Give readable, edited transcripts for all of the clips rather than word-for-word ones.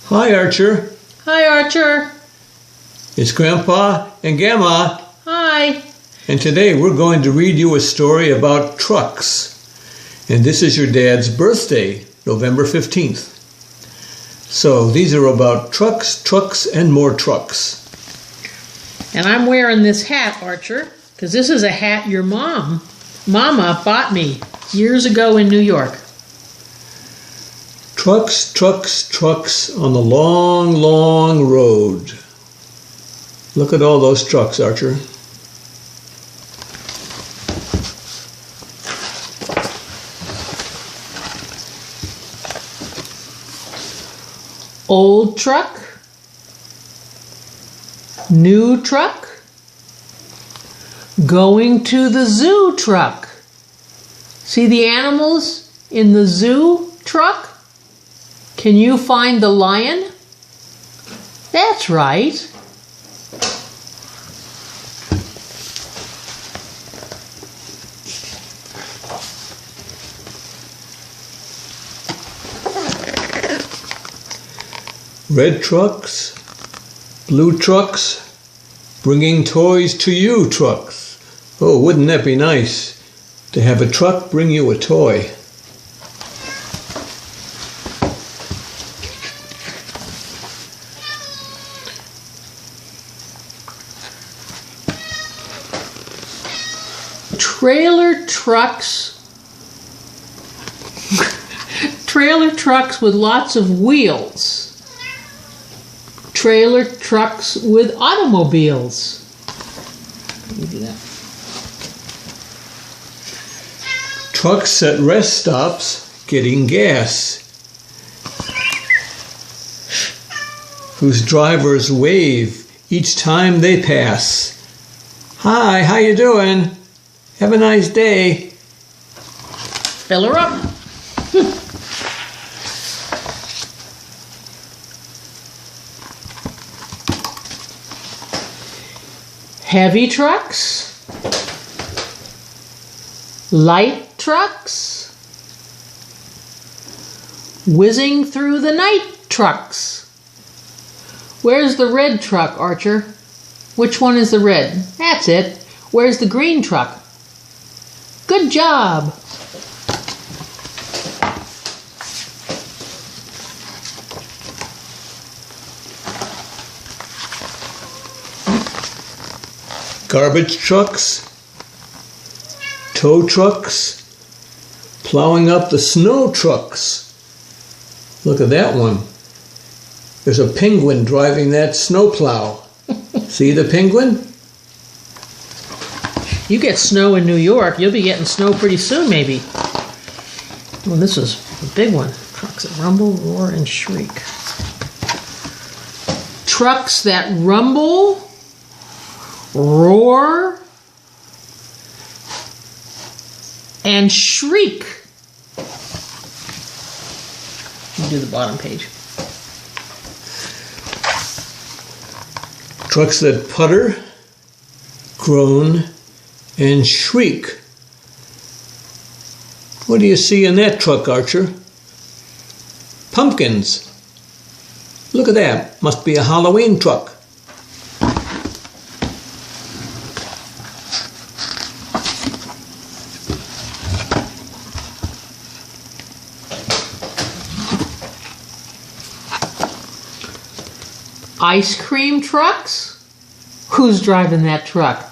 Hi, Archer. Hi, Archer. It's Grandpa and Grandma. Hi. And today we're going to read you a story about trucks. And this is your dad's birthday, November 15th. So these are about trucks, and more trucks. And I'm wearing this hat, Archer, because this is a hat your Mama bought me years ago in New York. Trucks on the long, long road. Look at all those trucks, Archer. Old truck, new truck, going to the zoo truck. See the animals in the zoo truck? Can you find the lion? That's right. Red trucks, blue trucks, bringing toys to you trucks. Oh, wouldn't that be nice to have a truck bring you a toy? Trailer trucks with lots of wheels. Trailer trucks with automobiles. Let me do that. Trucks at rest stops getting gas, whose drivers wave each time they pass. Hi, how you doing? Have a nice day. Fill her up. Heavy trucks, light trucks, whizzing through the night trucks. Where's the red truck, Archer? Which one is the red? That's it. Where's the green truck? Good job. Garbage trucks, tow trucks, plowing up the snow trucks. Look at that one. There's a penguin driving that snowplow. See the penguin? You get snow in New York, you'll be getting snow pretty soon, maybe. Well, this is a big one. Trucks that rumble, roar, and shriek. Trucks that rumble, roar, and shriek. You do the bottom page. Trucks that putter, groan, and shriek. What do you see in that truck, Archer? Pumpkins. Look at that. Must be a Halloween truck. Ice cream trucks? Who's driving that truck?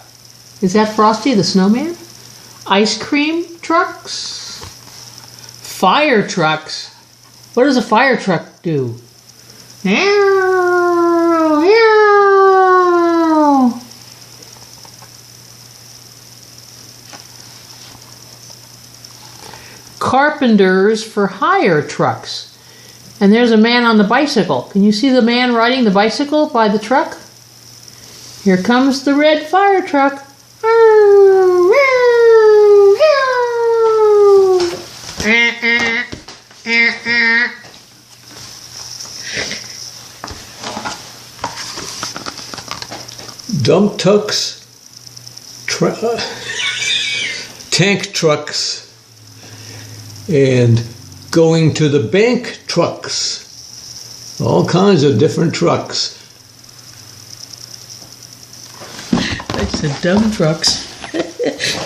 Is that Frosty the Snowman? Ice cream trucks? Fire trucks? What does a fire truck do? Carpenters for hire trucks. And there's a man on the bicycle. Can you see the man riding the bicycle by the truck? Here comes the red fire truck. Dump trucks, tank trucks, and going to the bank trucks. All kinds of different trucks. I said dumb trucks.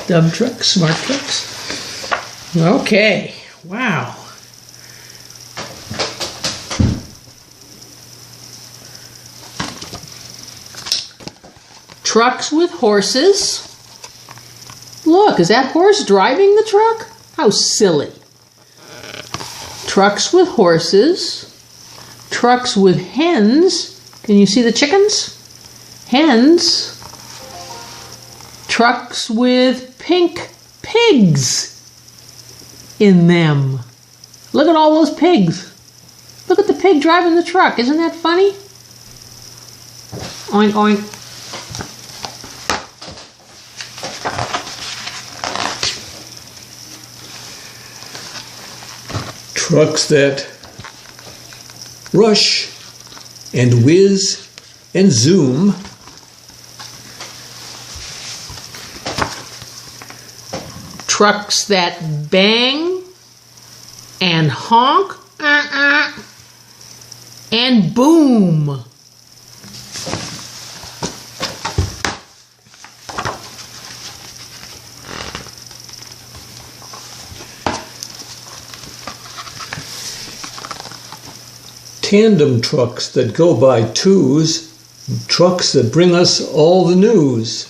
Dumb trucks, smart trucks. Okay, wow. Trucks with horses. Look, is that horse driving the truck? How silly. Trucks with horses. Trucks with hens. Can you see the chickens? Hens. Trucks with pink pigs in them. Look at all those pigs. Look at the pig driving the truck. Isn't that funny? Oink, oink. Trucks that rush and whiz and zoom. Trucks that bang and honk and boom. Tandem trucks that go by twos. Trucks that bring us all the news.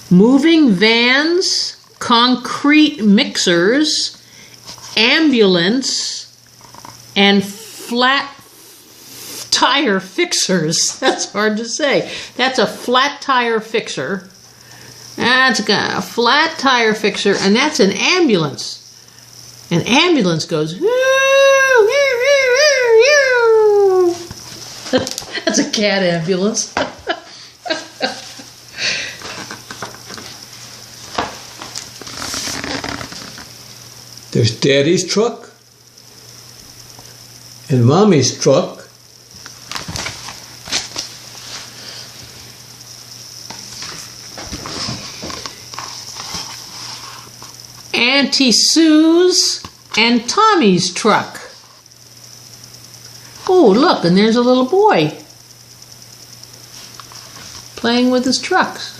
Moving vans, concrete mixers, ambulance, and flat tire fixers. That's hard to say. That's a flat tire fixer. That's a flat tire fixer, and that's an ambulance. An ambulance goes, woo, woo, woo, woo. That's a cat ambulance. There's Daddy's truck and Mommy's truck. Auntie Sue's and Tommy's truck. Oh, look, and there's a little boy playing with his trucks.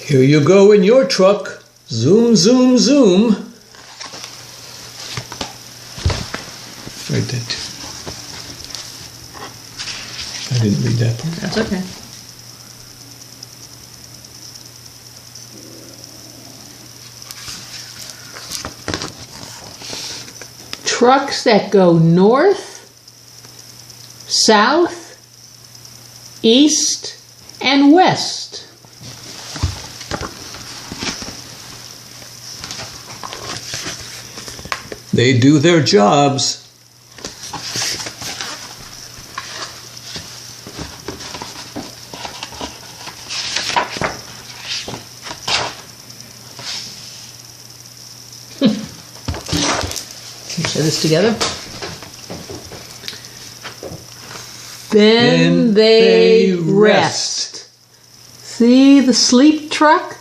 Here you go in your truck. Zoom, zoom, zoom. Right, that. I didn't read that part. That's okay. Trucks that go north, south, east, and west. They do their jobs. Can we say this together? Then they rest. See the sleep truck?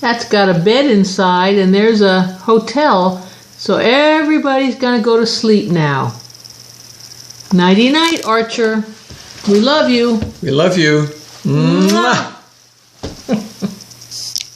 That's got a bed inside and there's a hotel. So everybody's gonna go to sleep now. Nighty night, Archer. We love you. We love you. Mwah.